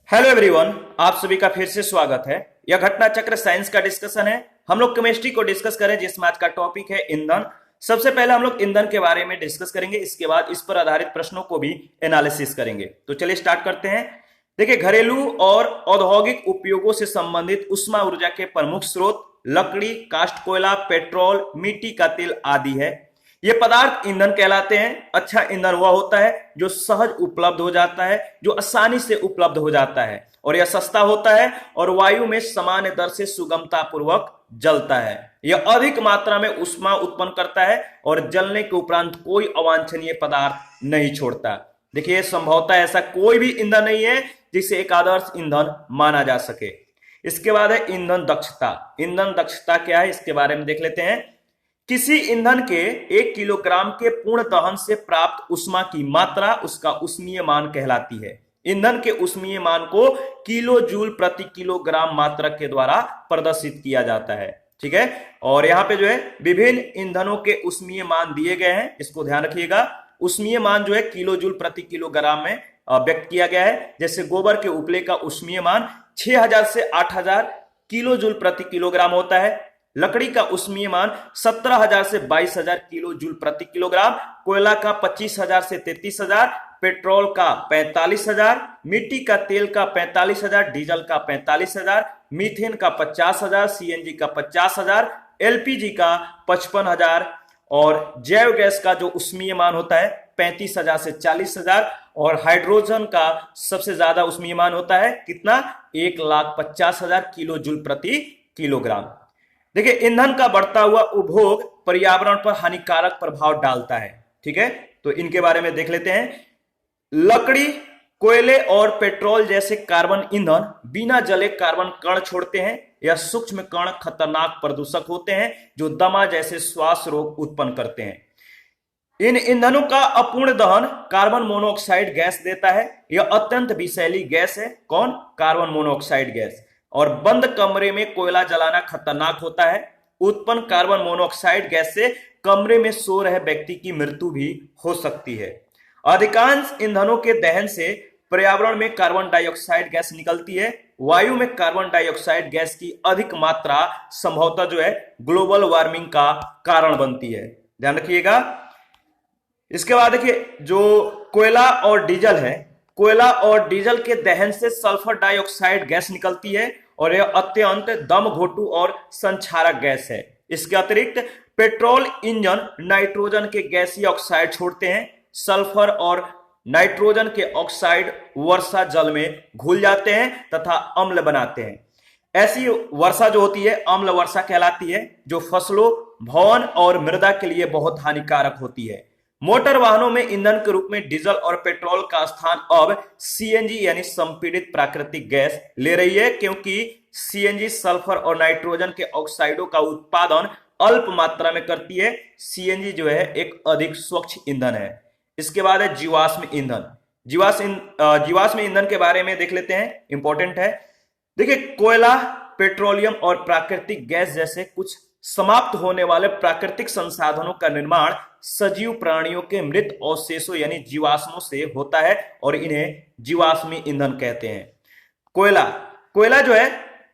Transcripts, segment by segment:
Hello everyone, आप सभी का फिर से स्वागत है। यह घटना चक्र साइंस का डिस्कशन है। हम लोग केमिस्ट्री को डिस्कस करें जिसमें आज का टॉपिक है ईंधन। सबसे पहले हम लोग ईंधन के बारे में डिस्कस करेंगे, इसके बाद इस पर आधारित प्रश्नों को भी एनालिसिस करेंगे। तो चलिए स्टार्ट करते हैं। देखिए, घरेलू और औद्योगिक उपयोगों से संबंधित ऊष्मा ऊर्जा के प्रमुख स्रोत लकड़ी, काष्ठ कोयला, पेट्रोल, मिट्टी का तेल आदि है। ये पदार्थ ईंधन कहलाते हैं। अच्छा ईंधन वह होता है जो सहज उपलब्ध हो जाता है, जो आसानी से उपलब्ध हो जाता है, और यह सस्ता होता है और वायु में सामान्य दर से सुगमता पूर्वक जलता है। यह अधिक मात्रा में ऊष्मा उत्पन्न करता है और जलने के उपरांत कोई अवांछनीय पदार्थ नहीं छोड़ता। देखिए, संभवतः ऐसा कोई भी ईंधन नहीं है जिसे एक आदर्श ईंधन माना जा सके। इसके बाद है ईंधन दक्षता। ईंधन दक्षता क्या है, इसके बारे में देख लेते हैं। किसी ईंधन के 1 किलोग्राम के पूर्ण दहन से प्राप्त ऊष्मा की मात्रा उसका ऊष्मीय मान कहलाती है। ईंधन के ऊष्मीय मान को किलो जूल प्रति किलोग्राम मात्रा के द्वारा प्रदर्शित किया जाता है। ठीक है, और यहाँ पे जो है विभिन्न ईंधनों के ऊष्मीय मान दिए गए हैं, इसको ध्यान रखिएगा। ऊष्मीय मान जो है किलो जूल प्रति किलोग्राम में व्यक्त किया गया है। जैसे गोबर के उपले का ऊष्मीय मान 6000 से 8000 किलो जूल प्रति किलोग्राम होता है। लकड़ी का ऊष्मीय मान 17000 से 22000 किलो जूल प्रति किलोग्राम, कोयला का 25000 से 33000, पेट्रोल का 45000, मिट्टी का तेल का 45000, डीजल का 45000, मीथेन का 50000, सीएनजी का 50000, एलपीजी का 55000 और जैव गैस का जो ऊष्मीय मान होता है 35000 से 40000, और हाइड्रोजन का सबसे ज्यादा ऊष्मीय मान होता है कितना, 1,50,000 किलो जूल प्रति किलोग्राम। देखिए, ईंधन का बढ़ता हुआ उपभोग पर्यावरण पर हानिकारक प्रभाव डालता है। ठीक है, तो इनके बारे में देख लेते हैं। लकड़ी, कोयले और पेट्रोल जैसे कार्बन ईंधन बिना जले कार्बन कण छोड़ते हैं। यह सूक्ष्म कण खतरनाक प्रदूषक होते हैं जो दमा जैसे श्वास रोग उत्पन्न करते हैं। इन ईंधनों का अपूर्ण दहन कार्बन मोनोऑक्साइड गैस देता है। यह अत्यंत विषैली गैस है। कौन? Carbon monoxide gas. और बंद कमरे में कोयला जलाना खतरनाक होता है। उत्पन्न कार्बन मोनोऑक्साइड गैस से कमरे में सो रहे व्यक्ति की मृत्यु भी हो सकती है। अधिकांश ईंधनों के दहन से पर्यावरण में कार्बन डाइऑक्साइड गैस निकलती है। वायु में कार्बन डाइऑक्साइड गैस की अधिक मात्रा संभवतः जो है ग्लोबल वार्मिंग का कारण बनती है। ध्यान रखिएगा। इसके बाद देखिए, जो कोयला और डीजल है, कोयला और डीजल के दहन से सल्फर डाइऑक्साइड गैस निकलती है और यह अत्यंत दम घोटू और संक्षारक गैस है। इसके अतिरिक्त पेट्रोल इंजन नाइट्रोजन के गैसीय ऑक्साइड छोड़ते हैं। सल्फर और नाइट्रोजन के ऑक्साइड वर्षा जल में घुल जाते हैं तथा अम्ल बनाते हैं। ऐसी वर्षा जो होती है अम्ल वर्षा कहलाती है, जो फसलों, भवन और मृदा के लिए बहुत हानिकारक होती है। मोटर वाहनों में ईंधन के रूप में डीजल और पेट्रोल का स्थान अब सीएनजी यानी संपीड़ित प्राकृतिक गैस ले रही है, क्योंकि सीएनजी सल्फर और नाइट्रोजन के ऑक्साइडों का उत्पादन अल्प मात्रा में करती है। सीएनजी जो है एक अधिक स्वच्छ ईंधन है। इसके बाद है जीवाश्म ईंधन। जीवाश्म ईंधन के बारे में देख लेते हैं, इंपॉर्टेंट है। देखिए, कोयला, पेट्रोलियम और प्राकृतिक गैस जैसे कुछ समाप्त होने वाले प्राकृतिक संसाधनों का निर्माण सजीव प्राणियों के मृत अवशेषों यानी जीवाश्मों से होता है और इन्हें जीवाश्मी ईंधन कहते हैं। कोयला, कोयला जो है,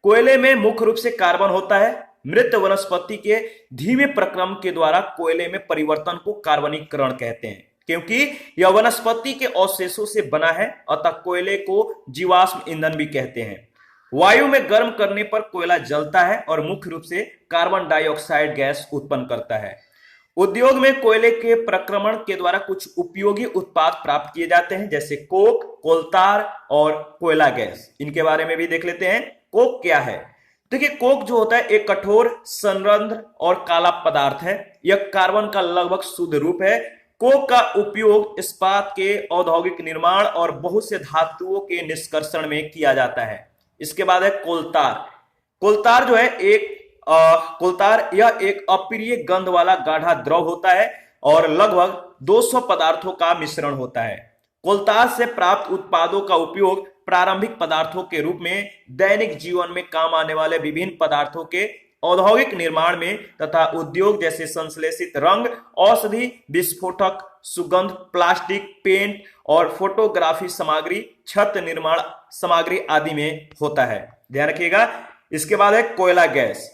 कोयले में मुख्य रूप से कार्बन होता है। मृत वनस्पति के धीमे प्रक्रम के द्वारा कोयले में परिवर्तन को कार्बनीकरण कहते हैं। क्योंकि यह वनस्पति के अवशेषों से बना है, अतः कोयले को जीवाश्म ईंधन भी कहते हैं। वायु में गर्म करने पर कोयला जलता है और मुख्य रूप से कार्बन डाइऑक्साइड गैस उत्पन्न करता है। उद्योग में कोयले के प्रक्रमण के द्वारा कुछ उपयोगी उत्पाद प्राप्त किए जाते हैं, जैसे कोक, कोलतार और कोयला गैस। इनके बारे में भी देख लेते हैं। कोक क्या है? देखिए, कोक जो होता है एक कठोर, संरंध्र और काला पदार्थ है। यह कार्बन का लगभग शुद्ध रूप है। कोक का उपयोग इस्पात के औद्योगिक निर्माण और बहुत से धातुओं के निष्कर्षण में किया जाता है। इसके बाद है कोलतार। कोलतार जो है कोलतार यह एक अप्रिय गंध वाला गाढ़ा द्रव होता है और लगभग 200 पदार्थों का मिश्रण होता है। कोलतार से प्राप्त उत्पादों का उपयोग प्रारंभिक पदार्थों के रूप में दैनिक जीवन में काम आने वाले विभिन्न पदार्थों के औद्योगिक निर्माण में तथा उद्योग जैसे संश्लेषित रंग, औषधि, विस्फोटक सुगंध, प्लास्टिक, पेंट और फोटोग्राफी सामग्री, छत निर्माण सामग्री आदि में होता है। ध्यान रखिएगा। इसके बाद है कोयला गैस।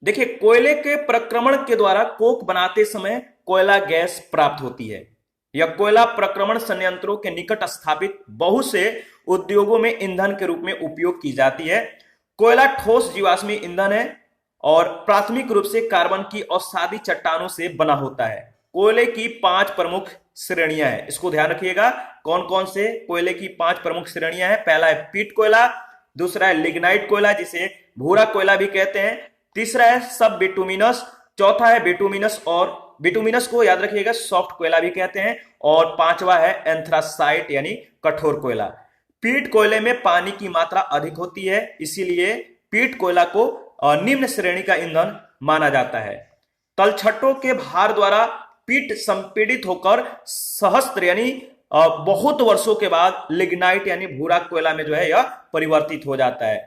देखिए, कोयले के प्रक्रमण के द्वारा कोक बनाते समय कोयला गैस प्राप्त होती है। यह कोयला प्रक्रमण संयंत्रों के निकट स्थापित बहुत से उद्योगों में ईंधन के रूप में उपयोग की जाती है। कोयला ठोस जीवाश्मी ईंधन है और प्राथमिक रूप से कार्बन की अवसादी चट्टानों से बना होता है। कोयले की 5 प्रमुख श्रेणियां हैं, इसको ध्यान रखिएगा। कौन कौन से कोयले की 5 प्रमुख श्रेणियां हैं? पहला है पीट कोयला, दूसरा है लिग्नाइट कोयला जिसे भूरा कोयला भी कहते हैं, तीसरा है सब बिटुमिनस, चौथा है बिटुमिनस और बिटुमिनस को याद रखिएगा सॉफ्ट कोयला भी कहते हैं, और पांचवा है एंथ्रासाइट यानी कठोर कोयला। पीट कोयले में पानी की मात्रा अधिक होती है, इसीलिए पीट कोयला को निम्न श्रेणी का ईंधन माना जाता है। तलछटों के भार द्वारा पीट संपीड़ित होकर सहस्त्र यानी बहुत वर्षों के बाद लिग्नाइट यानी भूरा कोयला में जो है यह परिवर्तित हो जाता है।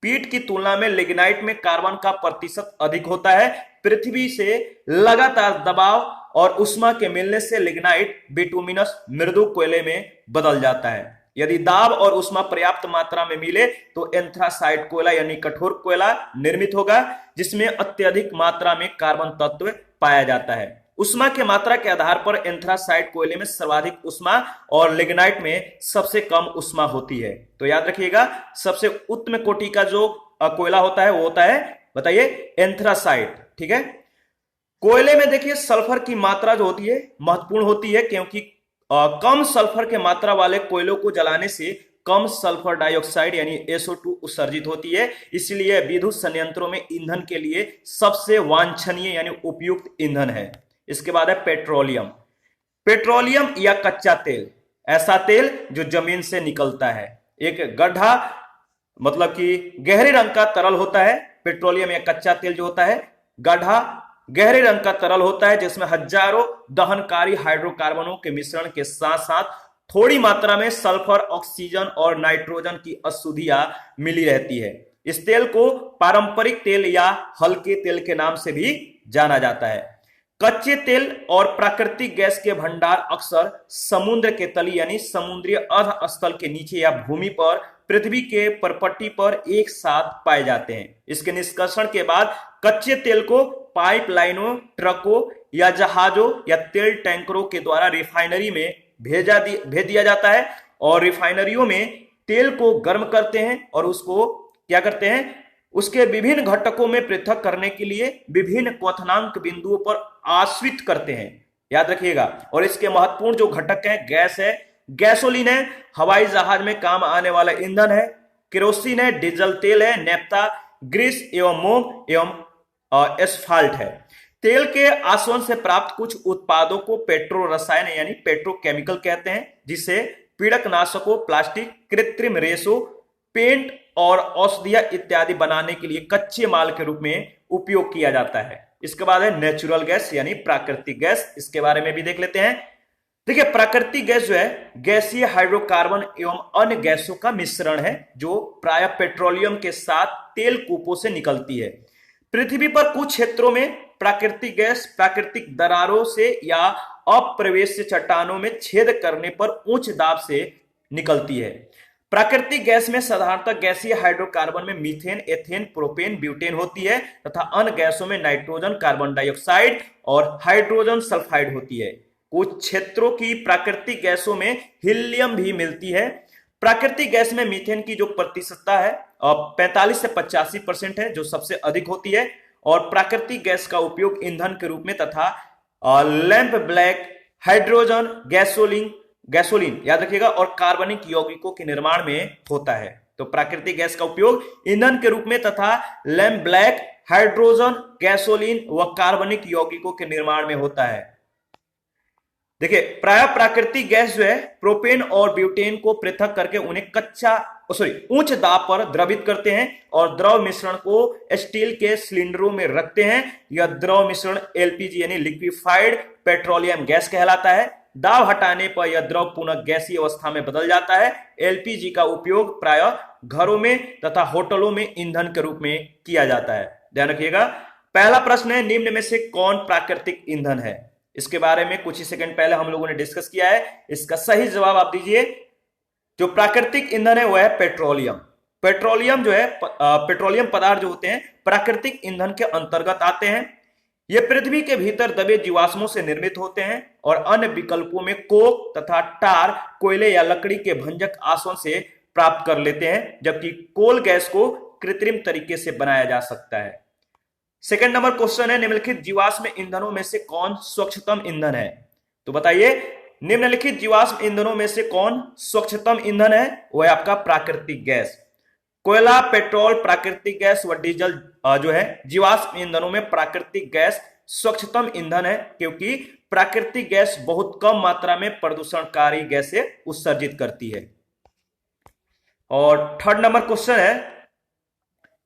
पीट की तुलना में लिग्नाइट में कार्बन का प्रतिशत अधिक होता है। पृथ्वी से लगातार दबाव और उष्मा के मिलने से लिग्नाइट बिटुमिनस मृदु कोयले में बदल जाता है। यदि दाब और उष्मा पर्याप्त मात्रा में मिले तो एंथ्रासाइट कोयला यानी कठोर कोयला निर्मित होगा, जिसमें अत्यधिक मात्रा में कार्बन तत्व पाया जाता है। उष्मा के मात्रा के आधार पर एंथ्रासाइट कोयले में सर्वाधिक उष्मा और लिग्नाइट में सबसे कम उष्मा होती है। तो याद रखिएगा, सबसे उत्तम कोटि का जो कोयला होता है वो होता है, बताइए, एंथ्रासाइट। ठीक है। कोयले में देखिए सल्फर की मात्रा जो होती है महत्वपूर्ण होती है, क्योंकि कम सल्फर के मात्रा वाले कोयलों को जलाने से कम सल्फर डाइऑक्साइड यानी SO2 उत्सर्जित होती है, इसलिए विद्युत संयंत्रों में ईंधन के लिए सबसे वांछनीय यानी उपयुक्त ईंधन है। इसके बाद है पेट्रोलियम। पेट्रोलियम या कच्चा तेल, ऐसा तेल जो जमीन से निकलता है। एक गड्ढा मतलब कि गहरे रंग का तरल होता है। पेट्रोलियम या कच्चा तेल जो होता है गड्ढा गहरे रंग का तरल होता है, जिसमें हजारों दहनकारी हाइड्रोकार्बनों के मिश्रण के साथ साथ थोड़ी मात्रा में सल्फर, ऑक्सीजन और नाइट्रोजन की अशुद्धियां मिली रहती है। इस तेल को पारंपरिक तेल या हल्के तेल के नाम से भी जाना जाता है। कच्चे तेल और प्राकृतिक गैस के भंडार अक्सर समुद्र के तली यानी समुद्रीय अर्ध स्थल के नीचे या भूमि पर पृथ्वी के परपट्टी पर एक साथ पाए जाते हैं। इसके निष्कर्षण के बाद कच्चे तेल को पाइपलाइनों, ट्रकों या जहाजों या तेल टैंकरों के द्वारा रिफाइनरी में भेज दिया जाता है, और रिफाइनरियों में तेल को गर्म करते हैं और उसको क्या करते हैं, उसके विभिन्न घटकों में पृथक करने के लिए विभिन्न क्वथनांक बिंदुओं पर आश्रित करते हैं। याद रखिएगा। और इसके महत्वपूर्ण जो घटक है, गैस है, गैसोलीन है, हवाई जहाज में काम आने वाला ईंधन है, केरोसिन है, डीजल तेल है, नेफ्ता, ग्रीस एवं मोम एवं एस्फाल्ट है। तेल के आसवन से प्राप्त कुछ उत्पादों को पेट्रो रसायन यानी पेट्रोकेमिकल कहते हैं, जिसे पीड़कनाशकों, प्लास्टिक, कृत्रिम रेशों, पेंट और औषधियां इत्यादि बनाने के लिए कच्चे माल के रूप में उपयोग किया जाता है। इसके बाद है नेचुरल गैस यानी प्राकृतिक गैस। इसके बारे में भी देख लेते हैं। देखिए, प्राकृतिक गैस जो है गैसीय हाइड्रोकार्बन एवं अन्य गैसों का मिश्रण है, जो प्रायः पेट्रोलियम के साथ तेल कूपों से निकलती है। पृथ्वी पर कुछ क्षेत्रों में प्राकृतिक गैस प्राकृतिक दरारों से या अप्रवेश्य चट्टानों में छेद करने पर उच्च दाब से निकलती है। प्राकृतिक गैस में साधारणतः गैसीय हाइड्रोकार्बन में मीथेन, एथेन, प्रोपेन, ब्यूटेन होती है तथा अन्य गैसों में नाइट्रोजन, कार्बन डाइऑक्साइड और हाइड्रोजन सल्फाइड होती है। कुछ क्षेत्रों की प्राकृतिक गैसों में हीलियम भी मिलती है। प्राकृतिक गैस में मीथेन की जो प्रतिशतता है 45 से 85% है, जो सबसे अधिक होती है, और प्राकृतिक गैस का उपयोग ईंधन के रूप में तथा लैंप ब्लैक, हाइड्रोजन, गैसोलीन याद रखिएगा, और कार्बनिक यौगिकों के निर्माण में होता है। तो प्राकृतिक गैस का उपयोग ईंधन के रूप में तथा लैंप ब्लैक, हाइड्रोजन, गैसोलीन व कार्बनिक यौगिकों के निर्माण में होता है। देखिए, प्राय प्राकृतिक गैस जो है प्रोपेन और ब्यूटेन को पृथक करके उन्हें उच्च दाब पर द्रवित करते हैं और द्रव मिश्रण को स्टील के सिलेंडरों में रखते हैं। यह द्रव मिश्रण LPG यानी लिक्विफाइड पेट्रोलियम गैस कहलाता है। दाब हटाने पर यह द्रव पुनः गैसीय अवस्था में बदल जाता है। LPG का उपयोग प्रायः घरों में तथा होटलों में ईंधन के रूप में किया जाता है। ध्यान रखिएगा। पहला प्रश्न है, निम्न में से कौन प्राकृतिक ईंधन है? इसके बारे में कुछ ही सेकंड पहले हम लोगों ने डिस्कस किया है। इसका सही जवाब आप दीजिए। जो प्राकृतिक ईंधन है वो है पेट्रोलियम। पेट्रोलियम जो है पेट्रोलियम पदार्थ जो होते हैं प्राकृतिक ईंधन के अंतर्गत आते हैं। ये पृथ्वी के भीतर दबे जीवाश्मों से निर्मित होते हैं और अन्य विकल्पों में कोक तथा टार कोयले या लकड़ी के भंजक आसवन से प्राप्त कर लेते हैं, जबकि कोल गैस को कृत्रिम तरीके से बनाया जा सकता है। सेकंड नंबर क्वेश्चन है, निम्नलिखित जीवाश्म ईंधनों में से कौन स्वच्छतम ईंधन है? तो बताइए, निम्नलिखित जीवाश्म ईंधनों में से कौन स्वच्छतम ईंधन है? वो है आपका प्राकृतिक गैस। कोयला, पेट्रोल, प्राकृतिक गैस व डीजल जो है जीवाश्म ईंधनों में प्राकृतिक गैस स्वच्छतम ईंधन है, क्योंकि प्राकृतिक गैस बहुत कम मात्रा में प्रदूषणकारी गैसें उत्सर्जित करती है। और थर्ड नंबर क्वेश्चन है,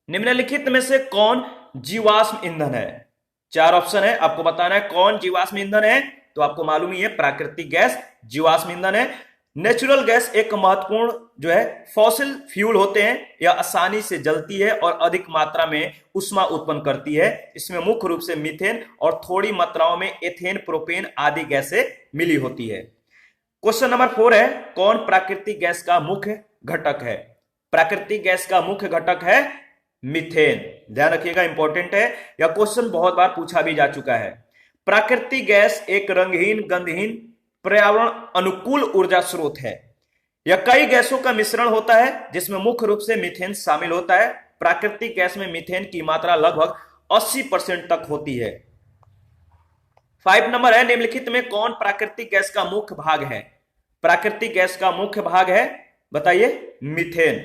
निम्नलिखित में से कौन जीवाश्म ईंधन है? 4 ऑप्शन है, आपको बताना है कौन जीवाश्म ईंधन है। तो आपको मालूम ही है प्राकृतिक गैस जीवाश्म ईंधन है। नेचुरल गैस एक महत्वपूर्ण जो है फॉसिल फ्यूल होते हैं, यह आसानी से जलती है और अधिक मात्रा में ऊष्मा उत्पन्न करती है। इसमें मुख्य रूप से मीथेन और थोड़ी मात्राओं में एथेन, प्रोपेन आदि गैसें मिली होती है। क्वेश्चन नंबर 4 है, कौन प्राकृतिक गैस का मुख्य घटक है? प्राकृतिक गैस का मुख्य घटक है मीथेन। ध्यान रखिएगा, इंपॉर्टेंट है, यह क्वेश्चन बहुत बार पूछा भी जा चुका है। प्राकृतिक गैस एक रंगहीन, गंधहीन, पर्यावरण अनुकूल ऊर्जा स्रोत है। यह कई गैसों का मिश्रण होता है जिसमें मुख्य रूप से मीथेन शामिल होता है। प्राकृतिक गैस में मीथेन की मात्रा लगभग 80% तक होती है। 5 नंबर है, निम्नलिखित में कौन प्राकृतिक गैस का मुख्य भाग है? प्राकृतिक गैस का मुख्य भाग है, बताइए, मीथेन।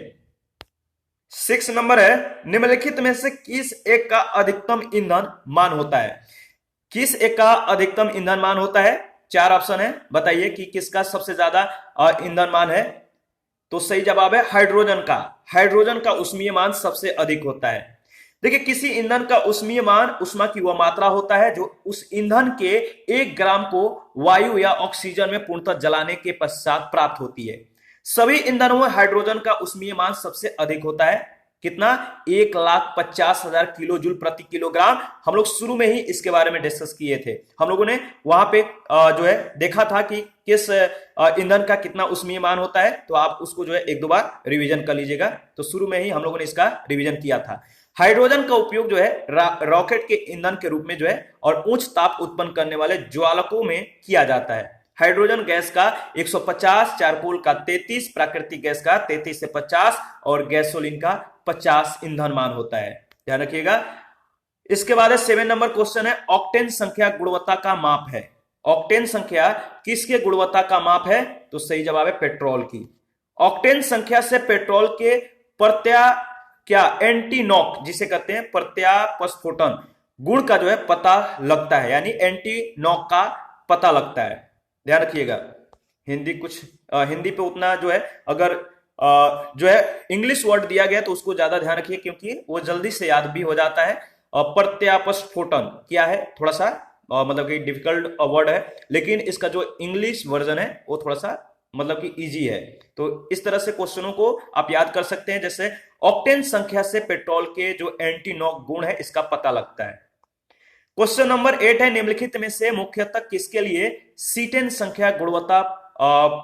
6 नंबर है, निम्नलिखित में से किस एक का अधिकतम ईंधन मान होता है? किस एक का अधिकतम ईंधन मान होता है? 4 ऑप्शन है, बताइए कि किसका सबसे ज्यादा ईंधन मान है? तो सही जवाब है हाइड्रोजन का। हाइड्रोजन का ऊष्मीय मान सबसे अधिक होता है। देखिए, किसी ईंधन का ऊष्मीय मान ऊष्मा की वह मात्रा होता है जो उस ईंधन के 1 ग्राम को वायु या ऑक्सीजन में पूर्णतः जलाने के पश्चात प्राप्त होती है। सभी ईंधनों में हाइड्रोजन का ऊष्मीय मान सबसे अधिक होता है। कितना? 1,50,000 किलो जूल प्रति किलोग्राम। हम लोग शुरू में ही इसके बारे में डिस्कस किए थे। हम लोगों ने वहां पे जो है देखा था कि किस ईंधन का कितना ऊष्मीय मान होता है। तो आप उसको जो है 1-2 बार रिवीजन कर लीजिएगा। तो शुरू में ही हम लोगों ने इसका रिवीजन किया था। हाइड्रोजन का उपयोग जो है रॉकेट के ईंधन के रूप में जो है और उच्च ताप उत्पन्न करने वाले ज्वालकों में किया जाता है। हाइड्रोजन गैस का 150, चारकोल का 33, प्राकृतिक गैस का 33 से 50 और गैसोलीन का 50 ईंधन मान होता है। ध्यान रखिएगा। इसके बाद 7 नंबर क्वेश्चन है, ऑक्टेन संख्या गुणवत्ता का माप है। ऑक्टेन संख्या किसके गुणवत्ता का माप है? तो सही जवाब है पेट्रोल की। ऑक्टेन संख्या से पेट्रोल के एंटी नॉक जिसे कहते हैं प्रत्यास्फोटन गुण का जो है पता लगता है, यानी एंटी नॉक का पता लगता है। ध्यान रखिएगा। हिंदी पे उतना जो है अगर जो है इंग्लिश वर्ड दिया गया तो उसको ज्यादा ध्यान रखिए, क्योंकि वो जल्दी से याद भी हो जाता है। प्रत्यास्फोटन क्या है, थोड़ा सा मतलब कि डिफिकल्ट वर्ड है, लेकिन इसका जो इंग्लिश वर्जन है वो थोड़ा सा मतलब कि इजी है। तो इस तरह से क्वेश्चनों को आप याद कर सकते हैं। जैसे ऑक्टेन संख्या से पेट्रोल के जो एंटी नॉक गुण है इसका पता लगता है। क्वेश्चन नंबर 8 है, निम्नलिखित में से मुख्यतः किसके लिए सीटेन संख्या गुणवत्ता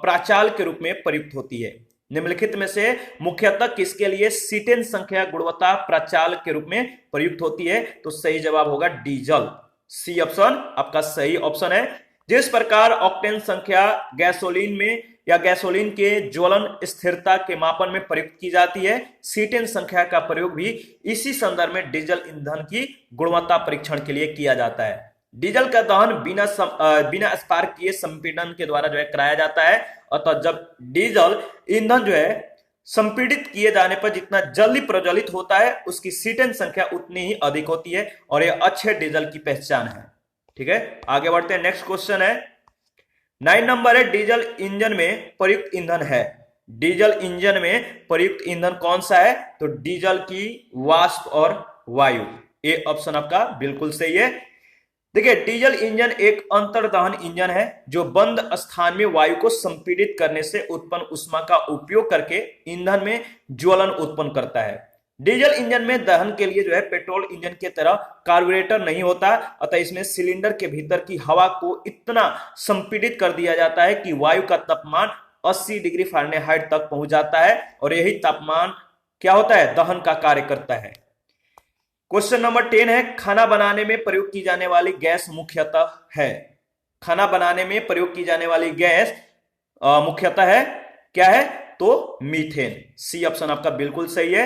प्राचाल के रूप में प्रयुक्त होती है? निम्नलिखित में से मुख्यतः किसके लिए सीटेन संख्या गुणवत्ता प्राचाल के रूप में प्रयुक्त होती है? तो सही जवाब होगा डीजल। सी ऑप्शन आपका सही ऑप्शन है। जिस प्रकार ऑक्टेन संख्या गैसोलीन में या गैसोलीन के ज्वलन स्थिरता के मापन में प्रयुक्त की जाती है, सीटेन संख्या का प्रयोग भी इसी संदर्भ में डीजल ईंधन की गुणवत्ता परीक्षण के लिए किया जाता है। डीजल का दहन बिना स्पार्कीय संपीड़न के द्वारा जो है कराया जाता है। अतः जब डीजल ईंधन जो है संपीड़ित किए जाने पर जितना जल्दी प्रज्वलित होता है उसकी सीटेन संख्या उतनी ही अधिक होती है और यह अच्छे डीजल की पहचान है। ठीक है, आगे बढ़ते हैं। नेक्स्ट क्वेश्चन है 9 नंबर है, डीजल इंजन में प्रयुक्त ईंधन है। डीजल इंजन में प्रयुक्त ईंधन कौन सा है? तो डीजल की वाष्प और वायु। ए ऑप्शन आपका बिल्कुल सही है। देखिए, डीजल इंजन एक अंतर्दहन इंजन है जो बंद स्थान में वायु को संपीड़ित करने से उत्पन्न ऊष्मा का उपयोग करके ईंधन में ज्वलन उत्पन्न करता है। डीजल इंजन में दहन के लिए जो है पेट्रोल इंजन की तरह कार्बोरेटर नहीं होता, अतः इसमें सिलेंडर के भीतर की हवा को इतना संपीड़ित कर दिया जाता है कि वायु का तापमान 80 डिग्री फ़ारेनहाइट तक पहुंच जाता है और यही तापमान क्या होता है, दहन का कार्य करता है। क्वेश्चन नंबर 10 है, खाना बनाने में प्रयोग की जाने वाली गैस मुख्यतः है। खाना बनाने में प्रयोग की जाने वाली गैस मुख्यतः है, क्या है, तो मीथेन। सी ऑप्शन आपका बिल्कुल सही है।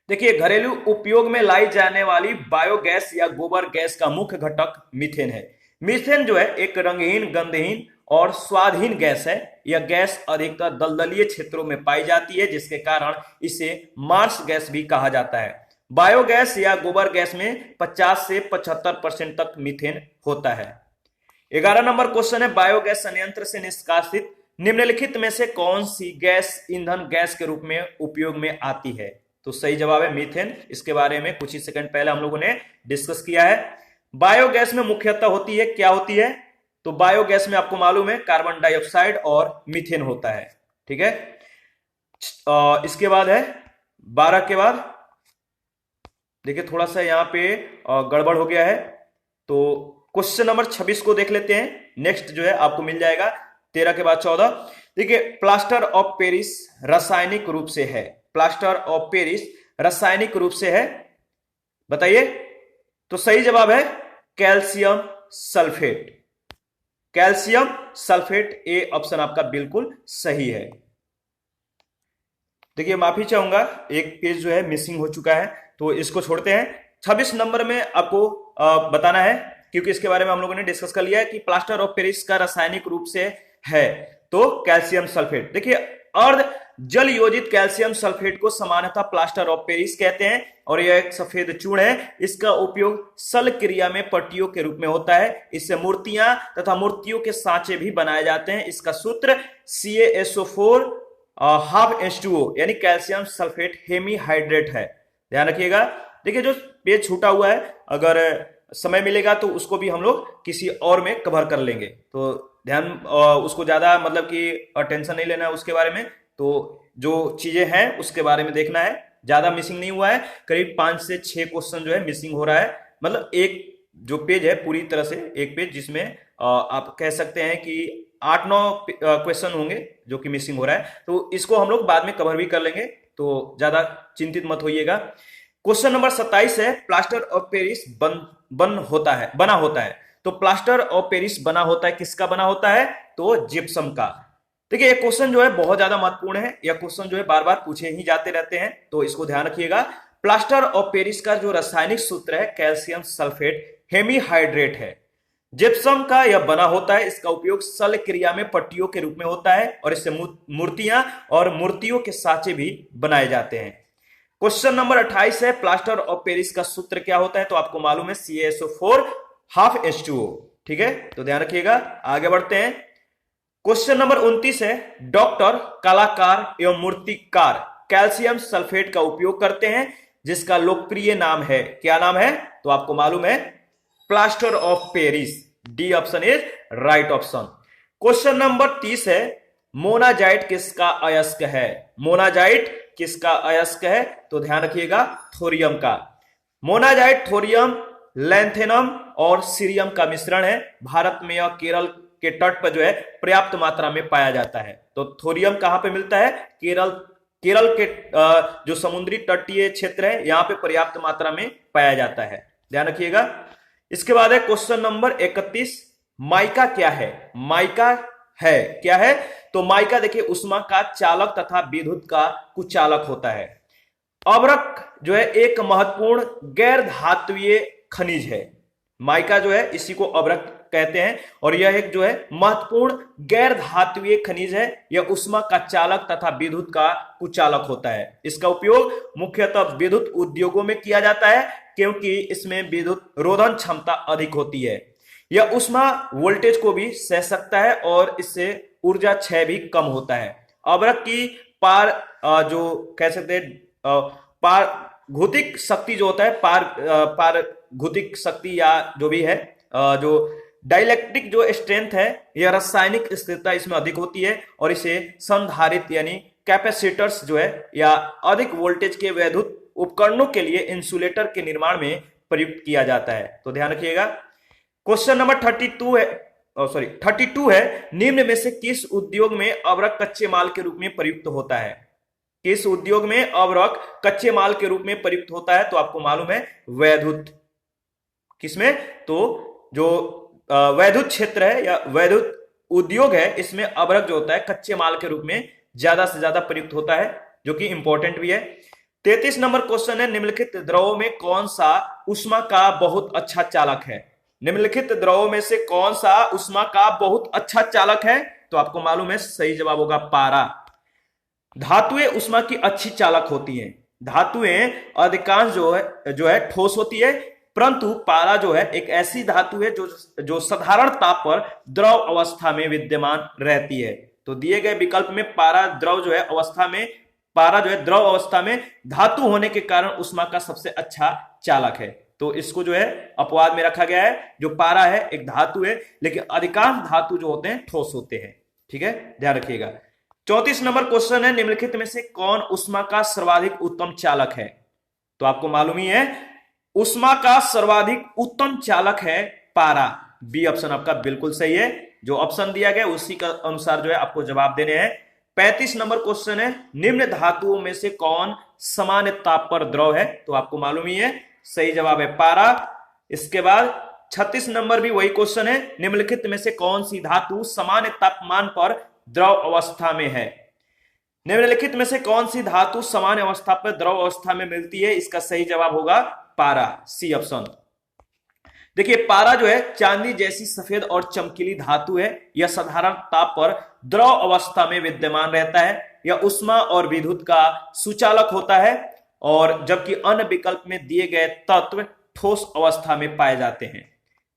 देखिए, घरेलू उपयोग में लाई जाने वाली बायोगैस या गोबर गैस का मुख्य घटक मीथेन है। मीथेन जो है एक रंगहीन, गंधहीन और स्वादहीन गैस है। यह गैस अधिकतर दलदलीय क्षेत्रों में पाई जाती है, जिसके कारण इसे मार्स गैस भी कहा जाता है। बायोगैस या गोबर गैस में 50 से 75% तक मीथेन होता है। 11 नंबर क्वेश्चन है, बायोगैस संयंत्र से निष्कासित निम्नलिखित में से कौन सी गैस ईंधन गैस के रूप में उपयोग में आती है? तो सही जवाब है मीथेन। इसके बारे में कुछ ही सेकंड पहले हम लोगों ने डिस्कस किया है। बायोगैस में मुख्यतः होती है, क्या होती है, तो बायोगैस में आपको मालूम है कार्बन डाइऑक्साइड और मीथेन होता है। ठीक है, इसके बाद है 12 के बाद देखिए थोड़ा सा यहाँ पे गड़बड़ हो गया है, तो क्वेश्चन नंबर 26 को देख लेते हैं। नेक्स्ट जो है आपको मिल जाएगा 13 के बाद 14। देखिए, प्लास्टर ऑफ पेरिस रासायनिक रूप से है। प्लास्टर ऑफ पेरिस रासायनिक रूप से है, बताइए। तो सही जवाब है calcium sulphate. Calcium sulphate, A option आपका बिल्कुल सही है। देखिए, माफी चाहूंगा, एक पेज जो है मिसिंग हो चुका है, तो इसको छोड़ते हैं। 26 नंबर में आपको बताना है, क्योंकि इसके बारे में हम लोगों ने डिस्कस कर लिया है कि प्लास्टर ऑफ पेरिस का रासायनिक रूप से है तो कैल्शियम सल्फेट। देखिए, अर्ध जल योजित कैल्शियम सल्फेट को सामान्यतः प्लास्टर ऑफ पेरिस कहते हैं और यह एक सफेद चूर्ण है। इसका उपयोग सल क्रिया में पट्टियों के रूप में होता है। इससे मूर्तियां तथा मूर्तियों के सांचे भी बनाए जाते हैं। इसका सूत्र CaSO4 हाफ H2O यानी कैल्शियम सल्फेट हेमीहाइड्रेट है। ध्यान रखिएगा। देखिए, जो पेज छूटा हुआ है, अगर समय मिलेगा तो उसको भी हम लोग किसी और में कवर कर लेंगे, तो ध्यान उसको ज्यादा मतलब कि टेंशन नहीं लेना है उसके बारे में। तो जो चीजें हैं उसके बारे में देखना है, ज्यादा मिसिंग नहीं हुआ है। करीब 5 से 6 क्वेश्चन जो है मिसिंग हो रहा है, मतलब एक जो पेज है पूरी तरह से एक पेज, जिसमें आप कह सकते हैं कि 8-9 क्वेश्चन होंगे जो कि मिसिंग हो रहा है। तो इसको हम लोग बाद में कवर भी कर लेंगे, तो ज्यादा चिंतित मत होइएगा। क्वेश्चन नंबर 27 है, प्लास्टर ऑफ पेरिस बना होता है। तो प्लास्टर ऑफ पेरिस बना होता है, किसका बना होता है, तो जिप्सम का। देखिए, ये क्वेश्चन जो है बहुत ज्यादा महत्वपूर्ण है। यह क्वेश्चन जो है बार बार पूछे ही जाते रहते हैं, तो इसको ध्यान रखिएगा। प्लास्टर ऑफ पेरिस का जो रासायनिक सूत्र है कैल्शियम सल्फेट हेमीहाइड्रेट है। जिप्सम का यह बना होता है। इसका उपयोग सल क्रिया में पट्टियों के रूप में होता है और इससे मूर्तियां और मूर्तियों के सांचे भी बनाए जाते हैं। क्वेश्चन नंबर 28 है, प्लास्टर ऑफ पेरिस का सूत्र क्या होता है, तो आपको मालूम है CaSO4 हाफ H2O। ठीक है, तो ध्यान रखिएगा। आगे बढ़ते हैं। क्वेश्चन नंबर 29 है, डॉक्टर, कलाकार एवं मूर्तिकार कैल्शियम सल्फेट का उपयोग करते हैं, जिसका लोकप्रिय नाम है, क्या नाम है, तो आपको मालूम है plaster of Paris. D option is right option. Question number 30 है, मोनाजाइट किसका अयस्क है। मोनाजाइट किसका अयस्क है, तो ध्यान रखिएगा थोरियम का। मोनाजाइट थोरियम, लैंथेनम और सीरियम का मिश्रण है। भारत में यह केरल के तट पर जो है पर्याप्त मात्रा में पाया जाता है। तो थोरियम कहां पे मिलता है, केरल के जो समुद्री तटीय क्षेत्र है यहां पे पर्याप्त मात्रा में पाया जाता है। ध्यान रखिएगा। इसके बाद है क्वेश्चन नंबर 31, माइका क्या है। माइका है क्या है, तो माइका देखिए उष्मा का चालक तथा विद्युत का कुचालक होता है। अभ्रक जो है एक महत्वपूर्ण गैर धात्वीय खनिज है। माइका जो है इसी को अभ्रक कहते हैं और यह एक जो है महत्वपूर्ण गैर धात्वीय खनिज है। यह उष्मा का चालक तथा विद्युत का कुचालक होता है। इसका उपयोग मुख्यतः विद्युत उद्योगों में किया जाता है, क्योंकि इसमें विद्युत रोधन क्षमता अधिक होती है। यह उष्मा वोल्टेज को भी सह सकता है और इससे ऊर्जा क्षय भी कम होता है। अभ्रक की जो कह सकते हैं पारघुतिक शक्ति जो होता है, पारघुतिक शक्ति या जो भी है, जो डाइलेक्ट्रिक जो स्ट्रेंथ है, यह रासायनिक स्थिरता इसमें अधिक होती है और इसे संधारित्र यानी कैपेसिटर्स जो है या अधिक वोल्टेज के वैद्युत उपकरणों के लिए इंसुलेटर के निर्माण में प्रयुक्त किया जाता है। तो ध्यान रखिएगा। क्वेश्चन नंबर 32 है, निम्न में से किस उद्योग में अवरक कच्चे माल के रूप में प्रयुक्त होता है? किस उद्योग में अवरक कच्चे माल के रूप में प्रयुक्त होता है? तो आपको मालूम है वैद्युत। किसमें? तो जो वैद्युत क्षेत्र है या वैद्युत उद्योग है, इसमें अवरक जो होता है कच्चे माल के रूप में ज्यादा से ज्यादा प्रयुक्त होता है, जो कि इंपॉर्टेंट भी है। 33 नंबर क्वेश्चन है, निम्नलिखित द्रवों में कौन सा ऊष्मा का बहुत अच्छा चालक है? निम्नलिखित द्रवों में से कौन सा ऊष्मा का बहुत अच्छा चालक है? तो आपको मालूम है सही जवाब होगा पारा। धातुएं ऊष्मा की अच्छी चालक होती हैं। धातुएं अधिकांश जो है ठोस होती है, परंतु पारा जो है एक ऐसी धातु है जो साधारण ताप पर द्रव अवस्था में विद्यमान रहती है। तो दिए गए विकल्प में पारा जो है द्रव अवस्था में धातु होने के कारण ऊष्मा का सबसे अच्छा चालक है। तो इसको जो है अपवाद में रखा गया है। जो पारा है एक धातु है, लेकिन अधिकांश धातु जो होते हैं ठोस होते हैं। ठीक है, ध्यान रखिएगा। 34 नंबर क्वेश्चन है, निम्नलिखित में से कौन ऊष्मा का सर्वाधिक उत्तम चालक है? तो आपको मालूम ही है ऊष्मा का सर्वाधिक उत्तम चालक है पारा। बी ऑप्शन आपका बिल्कुल सही है। जो ऑप्शन दिया गया उसी का अनुसार जो है आपको जवाब देने हैं। 35 नंबर क्वेश्चन है, निम्न धातुओं में से कौन सामान्य ताप पर द्रव है? तो आपको मालूम ही है सही जवाब है पारा। इसके बाद 36 नंबर भी वही क्वेश्चन है, निम्नलिखित में से कौन सी धातु सामान्य तापमान पर द्रव अवस्था में है? निम्नलिखित में से कौन सी धातु सामान्य अवस्था पर द्रव अवस्था में मिलती है? इसका सही जवाब होगा पारा, सी ऑप्शन। देखिए पारा जो है चांदी जैसी सफेद और चमकीली धातु है। यह साधारण ताप पर द्रव अवस्था में विद्यमान रहता है। यह ऊष्मा और विद्युत का सुचालक होता है, और जबकि अन्य विकल्प में दिए गए तत्व ठोस अवस्था में पाए जाते हैं।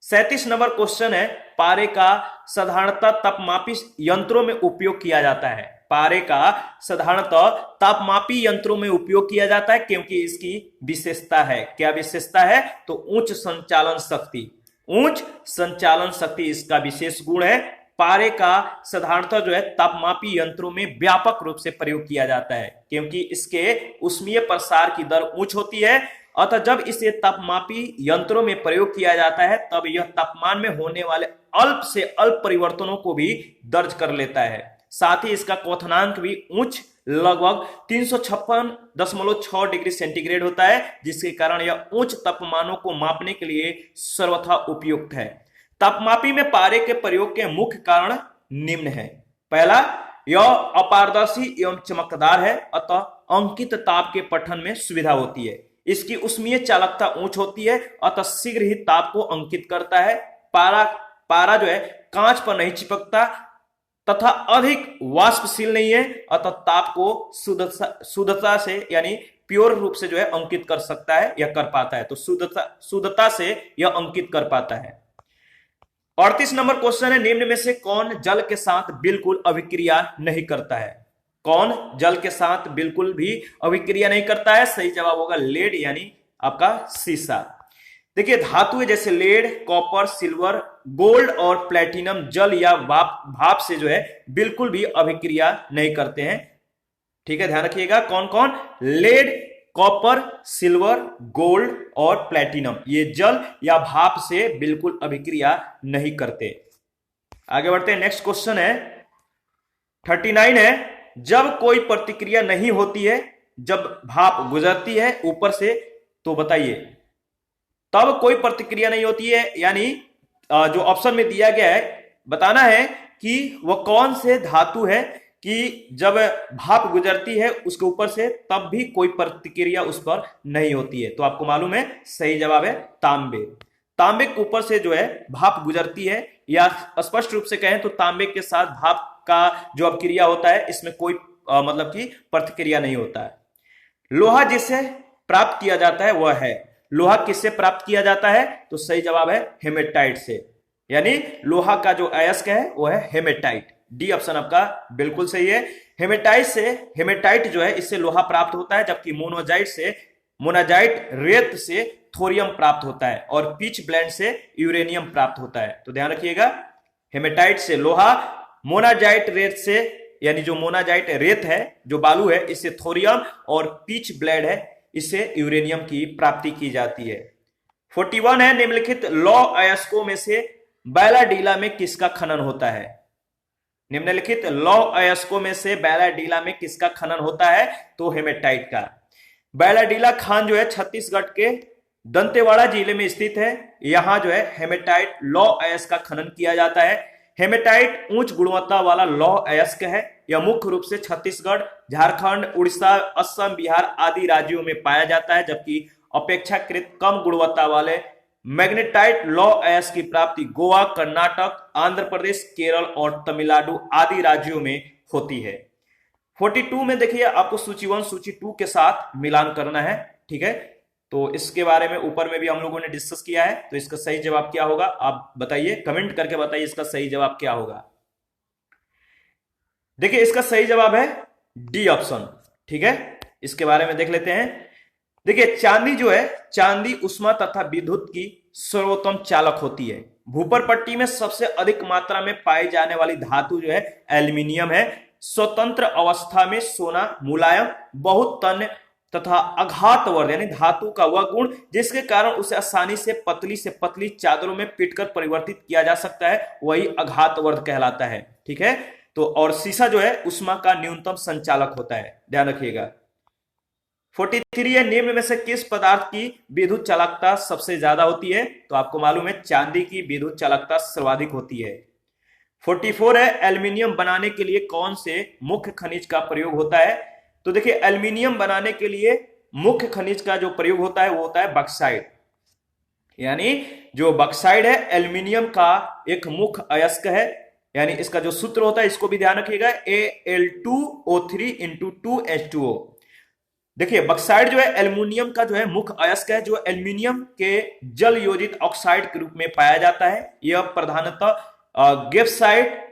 37 नंबर क्वेश्चन है, पारे का साधारणतः तापमापी यंत्रों में उपयोग किया जाता है। पारे का साधारणतः तापमापी यंत्रों में उपयोग किया जाता है क्योंकि इसकी विशेषता है। क्या विशेषता है? तो उच्च संचालन शक्ति। उच्च संचालन शक्ति इसका विशेष गुण है। पारे का साधारणतः जो है तापमापी यंत्रों में व्यापक रूप से प्रयोग किया जाता है क्योंकि इसके ऊष्मीय प्रसार की दर उच्च होती है। अतः जब इसे तापमापी यंत्रों में प्रयोग किया जाता है तब यह तापमान में होने वाले अल्प से अल्प परिवर्तनों को भी दर्ज कर लेता है। साथ ही इसका क्वथनांक भी उच्च लगभग 356.6 डिग्री सेंटीग्रेड होता है, जिसके कारण यह उच्च तापमानों को मापने के लिए सर्वथा उपयुक्त है। तापमापी में पारे के प्रयोग के मुख्य कारण निम्न है। पहला, यह अपारदर्शी एवं चमकदार है, अतः अंकित ताप के पठन में सुविधा होती है। इसकी ऊष्मीय चालकता उच्च होती है, अतः शीघ्र ही ताप को अंकित करता है। पारा जो है कांच पर नहीं चिपकता तथा अधिक वाष्पशील नहीं है, अतः ताप को शुद्धता से यानी प्योर रूप से जो है अंकित कर सकता है या कर पाता है। तो शुद्धता से यह अंकित कर पाता है। 38 नंबर क्वेश्चन है, निम्न में से कौन जल के साथ बिल्कुल अभिक्रिया नहीं करता है? कौन जल के साथ बिल्कुल भी अभिक्रिया नहीं करता है? सही जवाब होगा लेड यानी आपका सीसा। देखिए धातुएं जैसे लेड, कॉपर, सिल्वर, गोल्ड और प्लेटिनम जल या भाप से जो है बिल्कुल भी अभिक्रिया नहीं करते हैं। ठीक है, ध्यान रखिएगा कौन कौन? लेड, कॉपर, सिल्वर, गोल्ड और प्लेटिनम, ये जल या भाप से बिल्कुल अभिक्रिया नहीं करते। आगे बढ़ते हैं। नेक्स्ट क्वेश्चन है 39 है, जब कोई प्रतिक्रिया नहीं होती है जब भाप गुजरती है ऊपर से, तो बताइए तब कोई प्रतिक्रिया नहीं होती है, यानी जो ऑप्शन में दिया गया है बताना है कि वह कौन से धातु है कि जब भाप गुजरती है उसके ऊपर से तब भी कोई प्रतिक्रिया उस पर नहीं होती है। तो आपको मालूम है सही जवाब है तांबे। तांबे के ऊपर से जो है भाप गुजरती है, या स्पष्ट रूप से कहें तो तांबे के साथ भाप का जो अपक्रिया होता है इसमें कोई मतलब कि प्रतिक्रिया नहीं होता है। लोहा जिससे प्राप्त किया जाता है वह है, लोहा किससे प्राप्त किया जाता है? तो सही जवाब है हेमेटाइट से, यानी लोहा का जो अयस्क है वो है हेमेटाइट। डी ऑप्शन आपका बिल्कुल सही है। हेमेटाइट जो है इससे लोहा प्राप्त होता है, जबकि मोनाजाइट रेत से थोरियम प्राप्त होता है और पिच ब्लेंड से यूरेनियम प्राप्त होता है। तो ध्यान रखिएगा हेमेटाइट से लोहा, मोनाजाइट रेत से यानी जो मोनाजाइट रेत है, जो बालू है, इससे थोरियम, और पीच ब्लेड है, इससे यूरेनियम की प्राप्ति की जाती है। 41 है, निम्नलिखित लौह अयस्कों में से बैलाडीला में किसका खनन होता है? निम्नलिखित लौह अयस्कों में से बैलाडीला में किसका खनन होता है? तो हेमेटाइट का। बैलाडीला खान जो है छत्तीसगढ़ के दंतेवाड़ा जिले में स्थित है। यहां जो है हेमेटाइट लौह अयस्क का खनन किया जाता है। हेमेटाइट उच्च गुणवत्ता वाला लौह अयस्क है। यह मुख्य रूप से छत्तीसगढ़, झारखंड, उड़ीसा, असम, बिहार आदि राज्यों में पाया जाता है, जबकि अपेक्षाकृत कम गुणवत्ता वाले मैग्नेटाइट लौह अयस्क की प्राप्ति गोवा, कर्नाटक, आंध्र प्रदेश, केरल और तमिलनाडु आदि राज्यों में होती है। 42 में देखिए आपको सूची 1 सूची 2 के साथ मिलान करना है, ठीक है। तो इसके बारे में ऊपर में भी हम लोगों ने डिस्कस किया है। तो इसका सही जवाब क्या होगा आप बताइए, कमेंट करके बताइए इसका सही जवाब क्या होगा। देखिए इसका सही जवाब है डी ऑप्शन, ठीक है। इसके बारे में देख लेते हैं। देखिए चांदी जो है, चांदी उष्मा तथा विद्युत की सर्वोत्तम चालक होती है। भूपर पट्टी में सबसे अधिक मात्रा में पाई जाने वाली धातु जो है एल्यूमिनियम है। स्वतंत्र अवस्था में सोना मुलायम, बहुत तन्य तथा अघातवर्ध यानी धातु का वह गुण जिसके कारण उसे आसानी से पतली चादरों में पीटकर परिवर्तित किया जा सकता है, वही अघातवर्ध कहलाता है, ठीक है। तो और सीसा जो है उष्मा का न्यूनतम संचालक होता है, ध्यान रखिएगा। 43 है, निम्न में से किस पदार्थ की विद्युत चालकता सबसे ज्यादा होती है? तो आपको मालूम है चांदी की विद्युत चालकता सर्वाधिक होती है। 44 है, एल्यूमिनियम बनाने के लिए कौन से मुख्य खनिज का प्रयोग होता है? तो देखिए एल्यूमिनियम बनाने के लिए मुख्य खनिज का जो प्रयोग होता है वो होता है बक्साइट। यानी जो बक्साइट है एल्यूमिनियम का एक मुख्य अयस्क है, यानी इसका जो सूत्र होता है इसको भी ध्यान रखिएगा, Al2O3 × 2H2O। देखिए बक्साइट जो है एल्यूमिनियम का जो है मुख्य अयस्क है, जो एल्यूमिनियम के जल योजित ऑक्साइड के रूप में पाया जाता है। यह प्रधानतः गेप्साइट,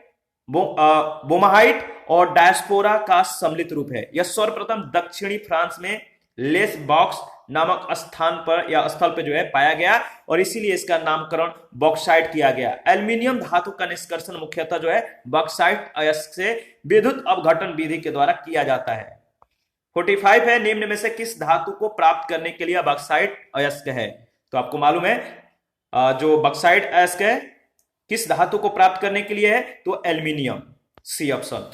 बोमाहाइट और डायस्पोरा का सम्मिलित रूप है। यह सर्वप्रथम दक्षिणी फ्रांस में लेस बॉक्स नामक स्थान पर या स्थल पर जो है पाया गया और इसीलिए इसका नामकरण बॉक्साइट किया गया। एल्यूमिनियम धातु का निष्कर्षण मुख्यतः जो है बॉक्साइट अयस्क से विद्युत अपघटन विधि के द्वारा किया जाता है। 45 है, निम्न में से किस धातु को प्राप्त करने के लिए बॉक्साइट अयस्क है? तो आपको मालूम है जो बॉक्साइट अयस्क है किस धातु को प्राप्त करने के लिए है? तो एल्यूमिनियम, सी ऑप्शन।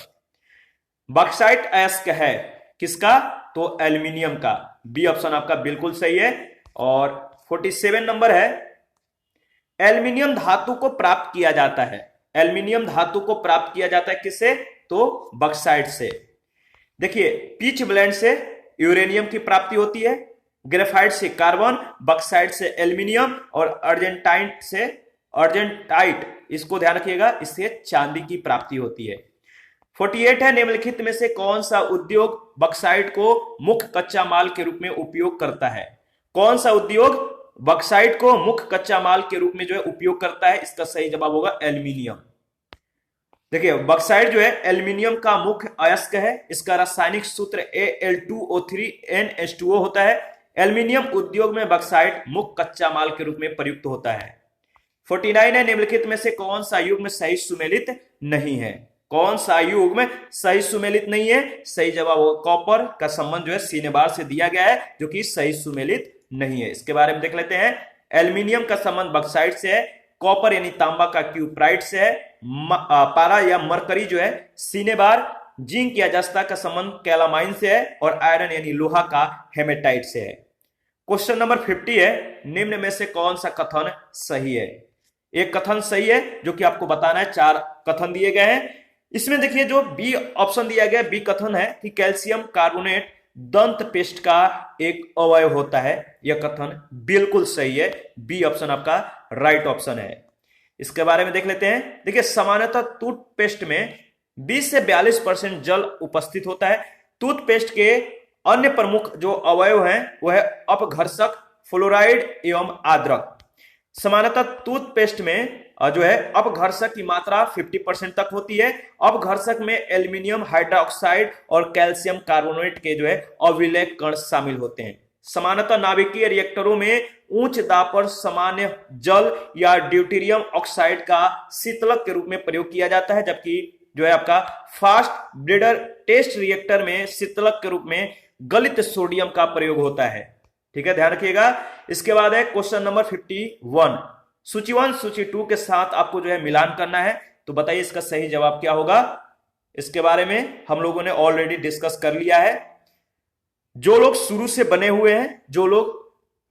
बॉक्साइट अयस्क है किसका? तो एल्यूमिनियम का, बी ऑप्शन आपका बिल्कुल सही है। और 47 नंबर है, एल्यूमिनियम धातु को प्राप्त किया जाता है। एल्यूमिनियम धातु को प्राप्त किया जाता है किससे? तो बॉक्साइट से। देखिए पीच ब्लेंड से यूरेनियम की प्राप्ति होती है, ग्रेफाइट से कार्बन, बॉक्साइट से एल्यूमिनियम और अर्जेंटाइट, इसको ध्यान रखिएगा, इससे चांदी की प्राप्ति होती है। 48 है, निम्नलिखित में से कौन सा उद्योग बॉक्साइट को मुख्य कच्चा माल के रूप में उपयोग करता है? कौन सा उद्योग बॉक्साइट को मुख्य कच्चा माल के रूप में जो है उपयोग करता है? इसका सही जवाब होगा एल्यूमिनियम। देखिए बॉक्साइट जो है एल्यूमिनियम का मुख्य अयस्क है। इसका रासायनिक सूत्र Al2O3NH2O होता है। एल्यूमिनियम उद्योग में बॉक्साइट मुख्य कच्चा माल के रूप में प्रयुक्त होता है। 49 है, निम्नलिखित में से कौन सा युग्म सही सुमेलित नहीं है? कौन सा युग्म सही सुमेलित नहीं है? सही जवाब होगा कॉपर का संबंध जो है सीनेबार से दिया गया है, जो कि सही सुमेलित नहीं है। इसके बारे में देख लेते हैं। एल्यूमिनियम का संबंध बॉक्साइट से है, कॉपर यानी तांबा का क्यूप्राइट से है, पारा या मरकरी जो है सीनेबार, जिंक या जस्ता का संबंध कैलामाइन से है और आयरन यानी लोहा का हेमेटाइट से है। क्वेश्चन नंबर 50 है, निम्न में से कौन सा कथन सही है? एक कथन सही है जो कि आपको बताना है, 4 कथन दिए गए हैं। इसमें देखिए जो बी ऑप्शन दिया गया, बी कथन है कि कैल्शियम कार्बोनेट दंत पेस्ट का एक अवयव होता है। यह कथन बिल्कुल सही है, बी ऑप्शन आपका राइट ऑप्शन है। इसके बारे में देख लेते हैं। देखिए सामान्यतः टूथपेस्ट में 20 से 42% जल उपस्थित होता है। टूथपेस्ट के अन्य प्रमुख जो अवयव हैं वह है अपघर्षक, फ्लोराइड एवं आद्रक। सामान्यतः टूथपेस्ट में जो है अपघर्षक की मात्रा 50% तक होती है। अपघर्षक में एल्यूमिनियम हाइड्रोक्साइड और कैल्शियम कार्बोनेट के जो है अविलेय कण शामिल होते हैं। सामान्यतः नाभिकीय रिएक्टरों में उच्च दाब पर सामान्य जल या ड्यूटेरियम ऑक्साइड का शीतलक के रूप में प्रयोग किया जाता है, जबकि जो है आपका फास्ट ब्रीडर टेस्ट रिएक्टर में शीतलक के रूप में गलित सोडियम का प्रयोग होता है। ठीक है, ध्यान रखिएगा। इसके बाद है क्वेश्चन नंबर 51, सूची 1 सूची 2 के साथ आपको जो है मिलान करना है। तो बताइए इसका सही जवाब क्या होगा। इसके बारे में हम लोगों ने ऑलरेडी डिस्कस कर लिया है। जो लोग शुरू से बने हुए हैं, जो लोग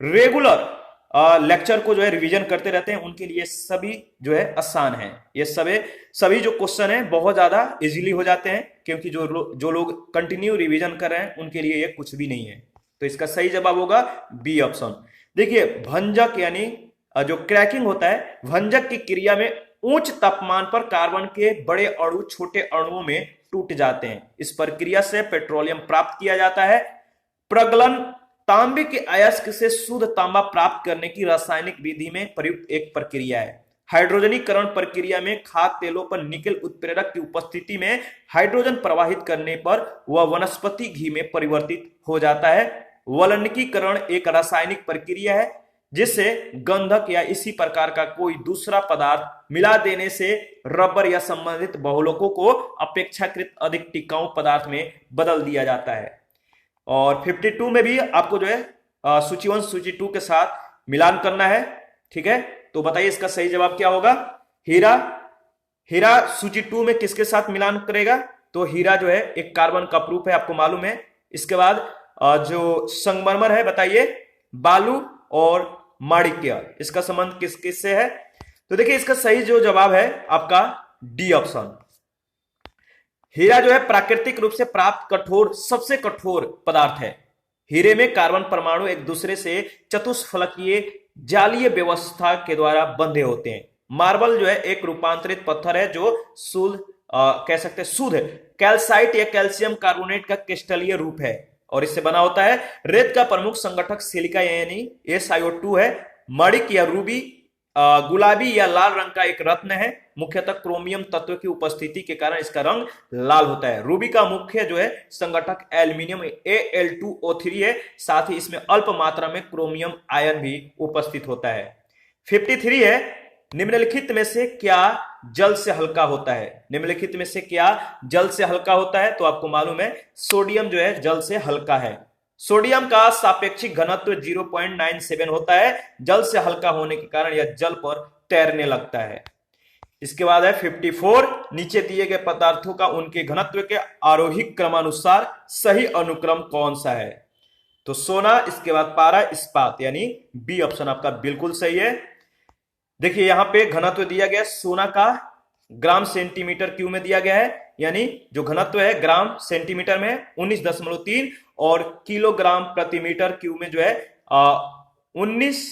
रेगुलर लेक्चर को जो है रिवीजन करते रहते हैं, उनके लिए सभी जो है आसान है। ये सभी जो क्वेश्चन है बहुत ज्यादा इजीली हो जाते हैं, क्योंकि जो लोग कंटिन्यू रिवीजन कर रहे हैं उनके लिए ये कुछ भी नहीं है। तो इसका सही जवाब होगा बी ऑप्शन। देखिए, भंजक यानी जो क्रैकिंग होता है, भंजक की क्रिया में उच्च तापमान पर कार्बन के बड़े अणु छोटे अणुओं में टूट जाते हैं। इस प्रक्रिया से पेट्रोलियम प्राप्त किया जाता है। प्रगलन तांबे के अयस्क से शुद्ध तांबा प्राप्त करने की रासायनिक विधि में प्रयुक्त एक प्रक्रिया है। हाइड्रोजनीकरण प्रक्रिया में खाद्य तेलों पर निकेल उत्प्रेरक की उपस्थिति में हाइड्रोजन प्रवाहित करने पर वह वनस्पति घी में परिवर्तित हो जाता है। वलनिकीकरण एक रासायनिक प्रक्रिया है जिससे गंधक या इसी प्रकार का कोई दूसरा पदार्थ मिला देने से रबर या संबंधित बहुलकों को अपेक्षाकृत अधिक टिकाऊ पदार्थ में बदल दिया जाता है। और 52 में भी आपको जो है सूची 1 सूची 2 के साथ मिलान करना है। ठीक है, तो बताइए इसका सही जवाब क्या होगा। हीरा सूची 2 में किसके साथ मिलान करेगा। तो हीरा जो है एक कार्बन का प्रूफ है, आपको मालूम है। इसके बाद जो संगमरमर है, बताइए बालू और माणिक्य, इसका संबंध किस किस से है। तो देखिए इसका सही जो जवाब है आपका डी ऑप्शन। हीरा जो है प्राकृतिक रूप से प्राप्त सबसे कठोर पदार्थ है। हीरे में कार्बन परमाणु एक दूसरे से चतुष्फलकीय जालीय व्यवस्था के द्वारा बंधे होते हैं। मार्बल जो है एक रूपांतरित पत्थर है जो कह सकते हैं शुद्ध कैल्साइट या कैल्शियम कार्बोनेट का क्रिस्टलीय रूप है और इससे बना होता है। रेत का प्रमुख संगठक सिलिका यानी SiO2 है। मणिक या रूबी गुलाबी या लाल रंग का एक रत्न है। मुख्यतः क्रोमियम तत्व की उपस्थिति के कारण इसका रंग लाल होता है। रूबी का मुख्य जो है संगठक एल्यूमिनियम Al2O3 है। साथ ही इसमें अल्प मात्रा में क्रोमियम आयन भी उपस्थित होता है। 53 है, निम्नलिखित में से क्या जल से हल्का होता है। निम्नलिखित में से क्या जल से हल्का होता है। तो आपको मालूम है सोडियम जो है जल से हल्का है। सोडियम का सापेक्षिक घनत्व 0.97 होता है। जल से हल्का होने के कारण यह जल पर तैरने लगता है। इसके बाद है 54, नीचे दिए गए पदार्थों का उनके घनत्व के आरोहिक क्रमानुसार सही अनुक्रम कौन सा है। तो सोना, इसके बाद पारा, इस्पात, यानी बी ऑप्शन आपका बिल्कुल सही है। देखिए यहां पे घनत्व दिया गया, सोना का ग्राम सेंटीमीटर क्यूब में दिया गया है, यानी जो घनत्व है ग्राम सेंटीमीटर में 19.3 और किलोग्राम प्रति मीटर क्यूब में जो है 19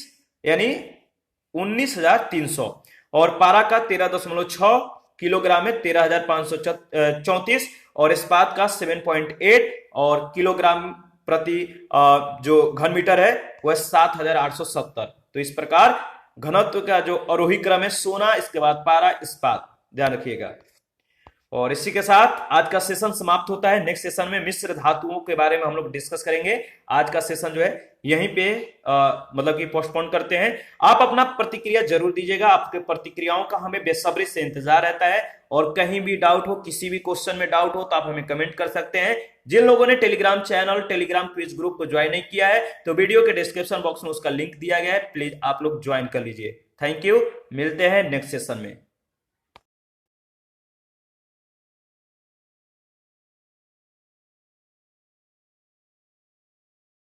यानी 19,300 और पारा का 13.6 किलोग्राम में 13,534 और इस्पात का 7.8 और किलोग्राम प्रति जो घन मीटर है वह 7,870। तो इस प्रकार घनत्व का जो आरोही क्रम है सोना, इसके बाद पारा, इस्पात, ध्यान रखिएगा। और इसी के साथ आज का सेशन समाप्त होता है। नेक्स्ट सेशन में मिश्र धातुओं के बारे में हम लोग डिस्कस करेंगे। आज का सेशन जो है यहीं पे मतलब कि पोस्टपोन करते हैं। आप अपना प्रतिक्रिया जरूर दीजिएगा। आपके प्रतिक्रियाओं का हमें बेसब्री से इंतजार रहता है और कहीं भी डाउट हो, किसी भी क्वेश्चन में डाउट हो तो आप हमें कमेंट कर सकते हैं। जिन लोगों ने Telegram channel, Telegram quiz group को ज्वाइन नहीं किया है तो वीडियो के डिस्क्रिप्शन बॉक्स में उसका लिंक दिया गया है, प्लीज आप लोग ज्वाइन कर लीजिए। थैंक यू, मिलते हैं नेक्स्ट सेशन में।